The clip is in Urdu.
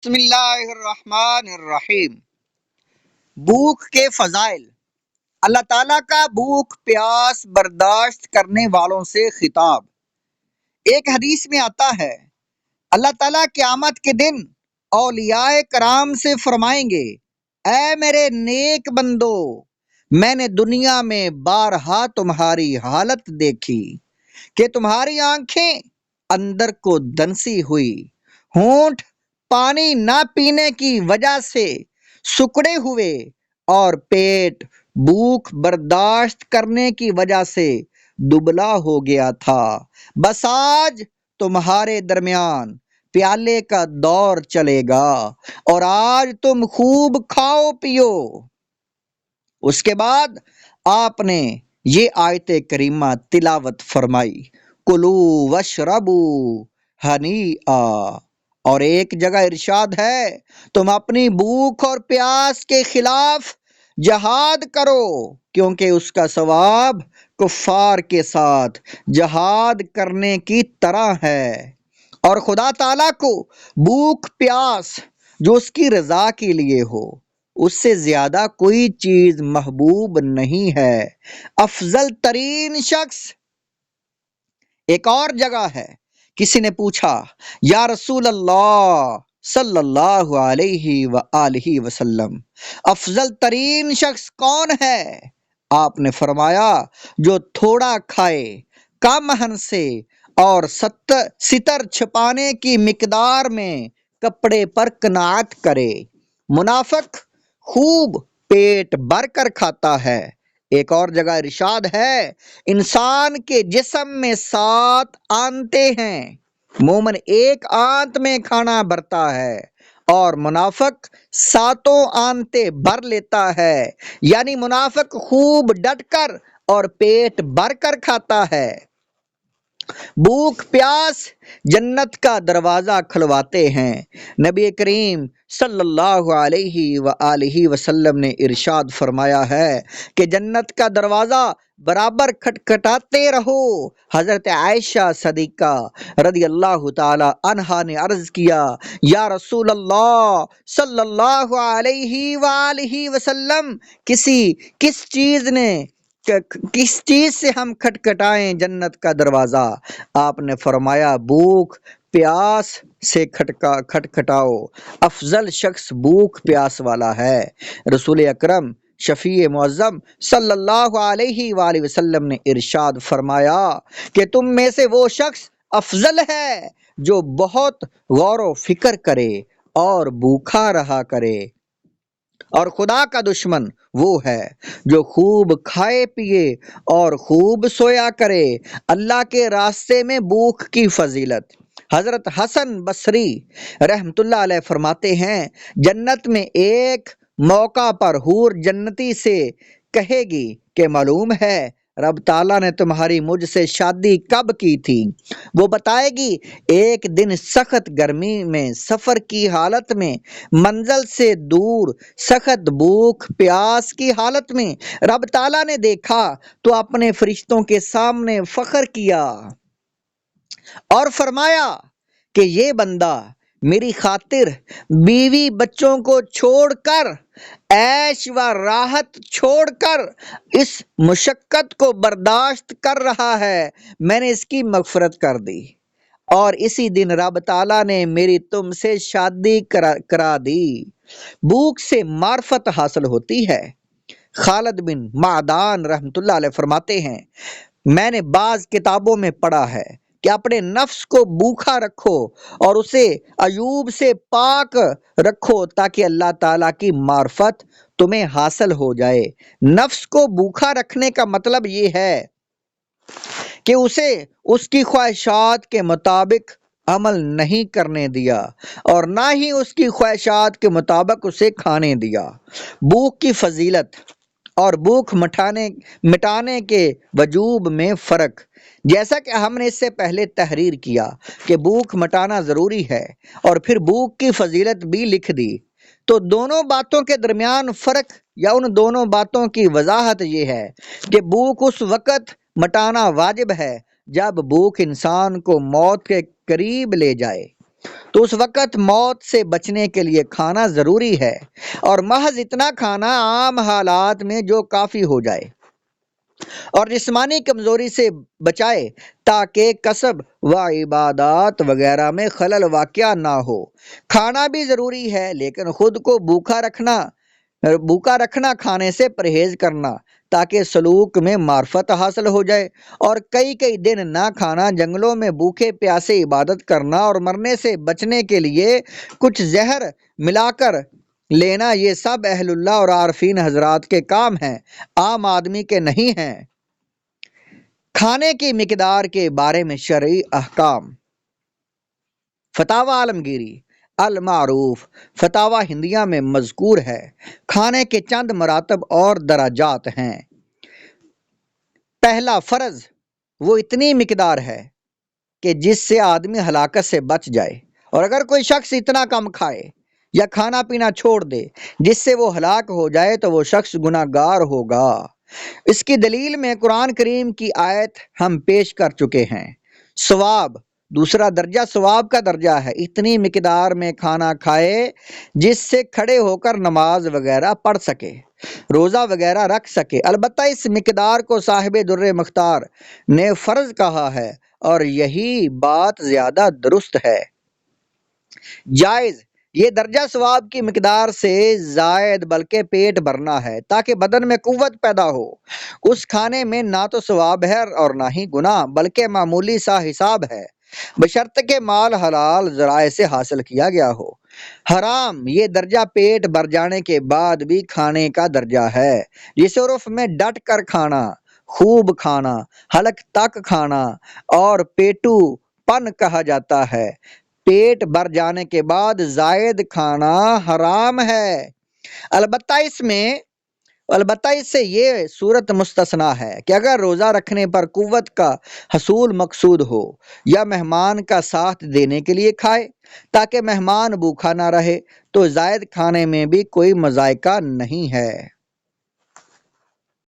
بسم اللہ الرحمن الرحیم۔ بھوک کے فضائل۔ اللہ تعالیٰ کا بھوک پیاس برداشت کرنے والوں سے خطاب۔ ایک حدیث میں آتا ہے، اللہ تعالیٰ قیامت کے دن اولیاء کرام سے فرمائیں گے، اے میرے نیک بندو، میں نے دنیا میں بارہا تمہاری حالت دیکھی کہ تمہاری آنکھیں اندر کو دنسی ہوئی، ہونٹ پانی نہ پینے کی وجہ سے سکڑے ہوئے اور پیٹ بھوک برداشت کرنے کی وجہ سے دبلا ہو گیا تھا۔ بس آج تمہارے درمیان پیالے کا دور چلے گا اور آج تم خوب کھاؤ پیو۔ اس کے بعد آپ نے یہ آیت کریمہ تلاوت فرمائی، کلو وشربو ہنیئا۔ اور ایک جگہ ارشاد ہے، تم اپنی بھوک اور پیاس کے خلاف جہاد کرو، کیونکہ اس کا ثواب کفار کے ساتھ جہاد کرنے کی طرح ہے۔ اور خدا تعالیٰ کو بھوک پیاس جو اس کی رضا کے لیے ہو، اس سے زیادہ کوئی چیز محبوب نہیں ہے۔ افضل ترین شخص۔ ایک اور جگہ ہے، کسی نے پوچھا، یا رسول اللہ صلی اللہ علیہ وآلہ وسلم، افضل ترین شخص کون ہے؟ آپ نے فرمایا، جو تھوڑا کھائے، کم ہنسے اور ستر چھپانے کی مقدار میں کپڑے پر قناعت کرے۔ منافق خوب پیٹ بھر کر کھاتا ہے۔ ایک اور جگہ ارشاد ہے، انسان کے جسم میں 7 آنتیں ہیں، مومن ایک آنت میں کھانا بھرتا ہے اور منافق 7 آنتیں بھر لیتا ہے، یعنی منافق خوب ڈٹ کر اور پیٹ بھر کر کھاتا ہے۔ بھوک پیاس جنت کا دروازہ کھلواتے ہیں۔ نبی کریم صلی اللہ علیہ وآلہ وسلم نے ارشاد فرمایا ہے کہ جنت کا دروازہ برابر کھٹکھٹاتے رہو۔ حضرت عائشہ صدیقہ رضی اللہ تعالی عنہا نے عرض کیا، یا رسول اللہ صلی اللہ علیہ وآلہ وسلم، کس چیز سے ہم کھٹکھٹائیں جنت کا دروازہ؟ آپ نے فرمایا، بھوک پیاس سے کھٹکھٹاؤ۔ افضل شخص بھوک پیاس والا ہے۔ رسول اکرم شفیع معظم صلی اللہ علیہ وآلہ وسلم نے ارشاد فرمایا کہ تم میں سے وہ شخص افضل ہے جو بہت غور و فکر کرے اور بھوکا رہا کرے، اور خدا کا دشمن وہ ہے جو خوب کھائے پیے اور خوب سویا کرے۔ اللہ کے راستے میں بھوک کی فضیلت۔ حضرت حسن بصری رحمت اللہ علیہ فرماتے ہیں، جنت میں ایک موقع پر حور جنتی سے کہے گی کہ معلوم ہے رب تعالیٰ نے تمہاری مجھ سے شادی کب کی تھی؟ وہ بتائے گی، ایک دن سخت گرمی میں سفر کی حالت میں، منزل سے دور، سخت بھوک پیاس کی حالت میں رب تعالیٰ نے دیکھا تو اپنے فرشتوں کے سامنے فخر کیا اور فرمایا کہ یہ بندہ میری خاطر بیوی بچوں کو چھوڑ کر، عیش و راحت چھوڑ کر اس مشقت کو برداشت کر رہا ہے، میں نے اس کی مغفرت کر دی، اور اسی دن رب تعالیٰ نے میری تم سے شادی کرا دی۔ بھوک سے معرفت حاصل ہوتی ہے۔ خالد بن معدان رحمت اللہ علیہ فرماتے ہیں، میں نے بعض کتابوں میں پڑھا ہے کہ اپنے نفس کو بھوکا رکھو اور اسے عیوب سے پاک رکھو تاکہ اللہ تعالیٰ کی معرفت تمہیں حاصل ہو جائے۔ نفس کو بھوکا رکھنے کا مطلب یہ ہے کہ اسے اس کی خواہشات کے مطابق عمل نہیں کرنے دیا اور نہ ہی اس کی خواہشات کے مطابق اسے کھانے دیا۔ بھوک کی فضیلت اور بھوک مٹانے کے وجوب میں فرق۔ جیسا کہ ہم نے اس سے پہلے تحریر کیا کہ بھوک مٹانا ضروری ہے اور پھر بھوک کی فضیلت بھی لکھ دی، تو دونوں باتوں کے درمیان فرق یا ان دونوں باتوں کی وضاحت یہ ہے کہ بھوک اس وقت مٹانا واجب ہے جب بھوک انسان کو موت کے قریب لے جائے، تو اس وقت موت سے بچنے کے لیے کھانا ضروری ہے، اور محض اتنا کھانا عام حالات میں جو کافی ہو جائے اور جسمانی کمزوری سے بچائے، تاکہ کسب و عبادات وغیرہ میں خلل واقع نہ ہو۔ کھانا بھی ضروری ہے، لیکن خود کو بھوکا رکھنا، کھانے سے پرہیز کرنا تاکہ سلوک میں معرفت حاصل ہو جائے، اور کئی دن نہ کھانا، جنگلوں میں بھوکے پیاسے عبادت کرنا اور مرنے سے بچنے کے لیے کچھ زہر ملا کر لینا، یہ سب اہل اللہ اور عارفین حضرات کے کام ہیں، عام آدمی کے نہیں ہیں۔ کھانے کی مقدار کے بارے میں شرعی احکام۔ فتاوی عالمگیری المعروف فتاوی ہندیہ میں مذکور ہے۔ کھانے کے چند مراتب اور درجات ہیں۔ پہلا، فرض، وہ اتنی مقدار ہے کہ جس سے آدمی ہلاکت سے بچ جائے، اور اگر کوئی شخص اتنا کم کھائے یا کھانا پینا چھوڑ دے جس سے وہ ہلاک ہو جائے تو وہ شخص گناہ گار ہوگا۔ اس کی دلیل میں قرآن کریم کی آیت ہم پیش کر چکے ہیں۔ ثواب، دوسرا درجہ ثواب کا درجہ ہے، اتنی مقدار میں کھانا کھائے جس سے کھڑے ہو کر نماز وغیرہ پڑھ سکے، روزہ وغیرہ رکھ سکے۔ البتہ اس مقدار کو صاحب در مختار نے فرض کہا ہے، اور یہی بات زیادہ درست ہے۔ جائز، یہ درجہ ثواب کی مقدار سے زائد بلکہ پیٹ بھرنا ہے تاکہ بدن میں قوت پیدا ہو۔ اس کھانے میں نہ تو ثواب ہے اور نہ ہی گناہ، بلکہ معمولی سا حساب ہے، بشرط کہ مال حلال ذرائع سے حاصل کیا گیا ہو۔ حرام، یہ درجہ پیٹ بھر جانے کے بعد بھی کھانے کا درجہ ہے، جسے عرف میں ڈٹ کر کھانا، خوب کھانا، حلق تک کھانا اور پیٹو پن کہا جاتا ہے۔ پیٹ بھر جانے کے بعد زائد کھانا حرام ہے، البتہ اس سے یہ صورت مستثنا ہے کہ اگر روزہ رکھنے پر قوت کا حصول مقصود ہو یا مہمان کا ساتھ دینے کے لیے کھائے تاکہ مہمان بھوکا نہ رہے، تو زائد کھانے میں بھی کوئی مذائقہ نہیں ہے۔